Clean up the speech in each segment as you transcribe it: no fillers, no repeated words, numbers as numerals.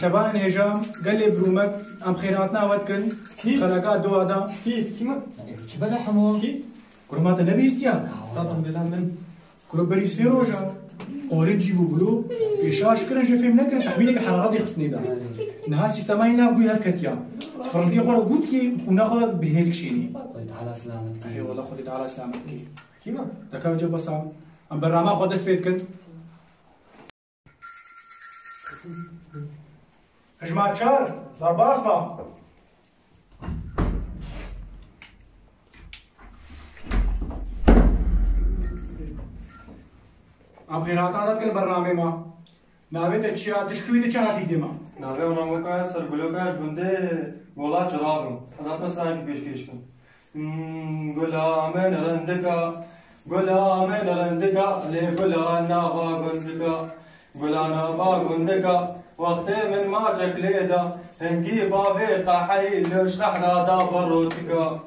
شبان هجام قال لي برومك ام خيراتنا ودكن خلقات دو هذا كيس كيما شو بلا حمو كي كل ما تنبي استيان تعطم بلا من كل بري سيروجا اوري جيبو بلو يشاش كرن جفي منك تحميلك حرارات يخصني دا نهار سيستماينا بقول هفكتيا تفرنقي خور قلت كي وناخذ بهنيتك شيني خذ على سلامتك اي والله خذي على سلامتك كيما تكا جو بصام ام برنامج خذ سبيتكن اجمع شار ضرب اصبع ام خيرات عادت كل برنامج ما ناوي تشيا تشكوي تشا هذيك ديما ناوي وناموكا سرگلوكاش بنده ولا چراغم از اپ سانك پیش کن غلام رندکا غلام رندکا لی غلام نابا گندکا غلام نابا گندکا وقت من ما جكليدا هنجي بابي قاحي ليش رحنا دابا روتيكا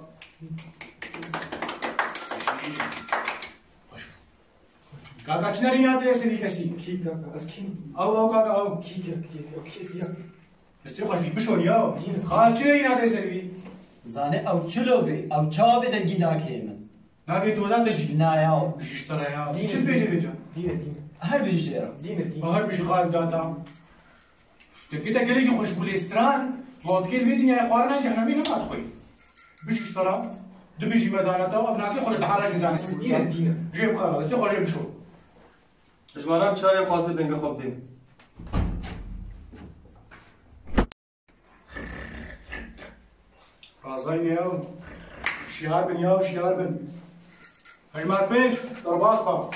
كاكا چنري ناته سني كسي كي كاكا اسكين او كاكا او كي كي يا استي خوشي بشور يا خاچي ناته سني زانه او چلو بي او چا به دنگینا کیمن ناوي توزان تجي نه یا بشترا يا چن بيجي بيجا دينا هر بیش شعر دينا هر بيجي خالد داتا تكيتا قالي خوش بوليستران وقت كل بيدني يا اخوارنا جهنمي ما تخوي بيجي اشترى دبيجي مدانته وافناكي خلت تعالى جزانه دينا جيب خلاص خوش بشو اجمالا چای خواسته دنگ خوب دین رازين يا شيار بن يا شيار بن هجمار بيج ضرب اصبع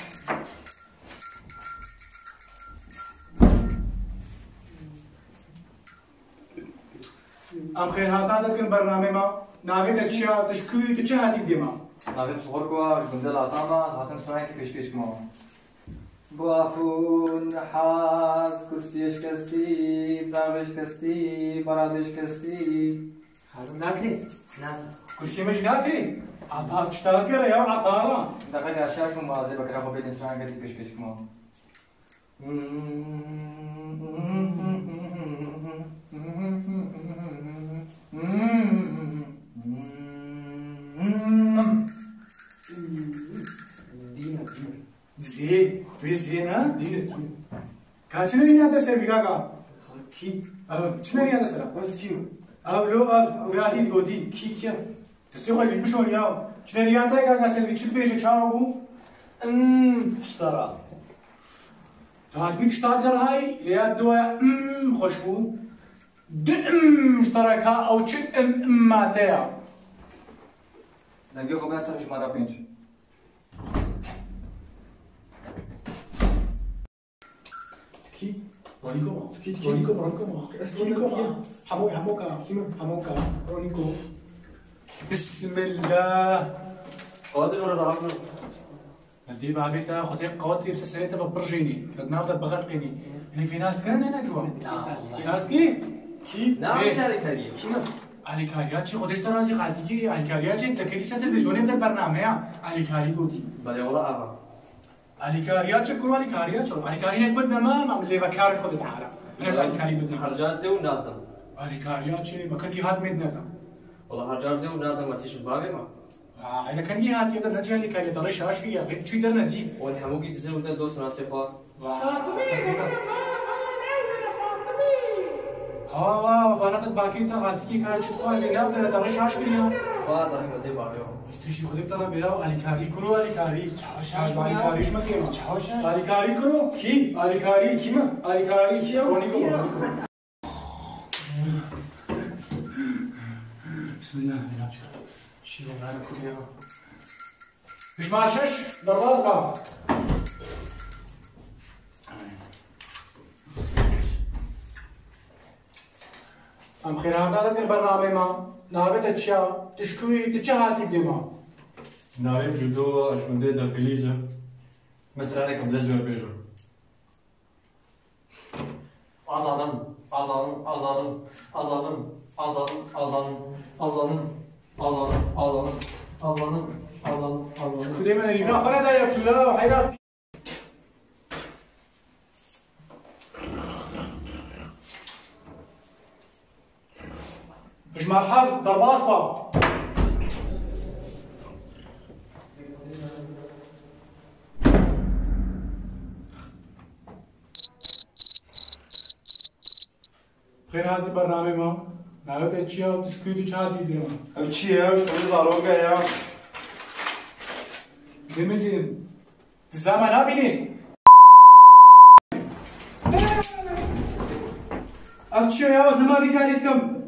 ام خير هاتا دكن برنامج ما ناوي تشيا تشكوي تشهادي ديما ناوي بصغر كوا جندل عطاما زاتن سرعك پیش كما بافون حاز كرسيش كستي برامش كستي برادش كستي خالو ناکری ناس كرسي مش ناكري عطاك تشتاكر يا عطارة دقيقة عشاش ومازي بكرا خو بين سرعك پیش كما دينا زين زين ها دين كاتشنري ناتا سيرفي كاكا كي تشنري ناتا سيرفي بس كيما لو وياتي تودي كي كيا تستي خوش بشون يا تشنري ناتا كاكا سيرفي تشد بيجي تشاو اشترى هاد بيت شتاقر هاي ليات دواء خوشبو اشتركها او تشد ماتيا دنگی خو بین سرش مرا پینچ كي رونيكو رونيكو رونيكو حموكا حموكا رونيكو بسم الله قادر ولا زعفنا دي بعبيتا خدي قواتي بس سريتا ببرجيني بدنا نبدا بغرقيني اللي في ناس كان هنا جوا ناس كي نعم شارك هذه كيما اليكاريات شي خديش ترازي قاعدتي كي اليكاريات انت كيف تلفزيون ده برنامج اليكاري قوتي بله والله ابا اليكاريات شكروا اليكاريات شو اليكاري بدنا ما اللي بكارش خد تعالى انا اليكاري بدنا هرجات ونادم اليكاريات شي ما كان يهات مدنا والله هرجات ونادم ما تيجي بالي ما انا كان يهات يقدر نجي اليكاري ضل شاش كي شو درنا دي والحموقي تزي وانت دوس ناسي فار ها فانت باقي انت غلطتي كانت شو خوازي نبدا ضل شاش كريا بعد رحنا دي بالي تيجي خدي ترى بيا اليكاري كرو اليكاري شاش اليكاري ما كيما اليكاري كرو كي اليكاري كيما اليكاري كي رونيكو بسم الله الرحمن الرحيم شيل معنا كلها مش مع شش دراز بقى ام خير هذا البرنامج ما نابت تشا تشكوي تشهاتي بديما ناوی جودو اشونده در بلیزه مثل اینکه بلیزور بیجو آزادم آزادم آزادم آزادم آزادم آزادم آزادم آزادم آزادم آزادم آزادم آزادم کدی من اینا خونه داریم چولا و حیرت مش مرحب ضرب اصفر خير هذا البرنامج ما نعرف اشياء تسكيت شادي ديما چیه شما زاروگه یا دمزين تسلم انا بيني افشي يا زمان كاريكم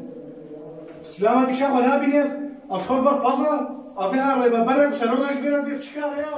تسلم بيشا ولا بيني اشخر بر بصا افيها ريبه برك شروق ايش بينا بيف شكار يا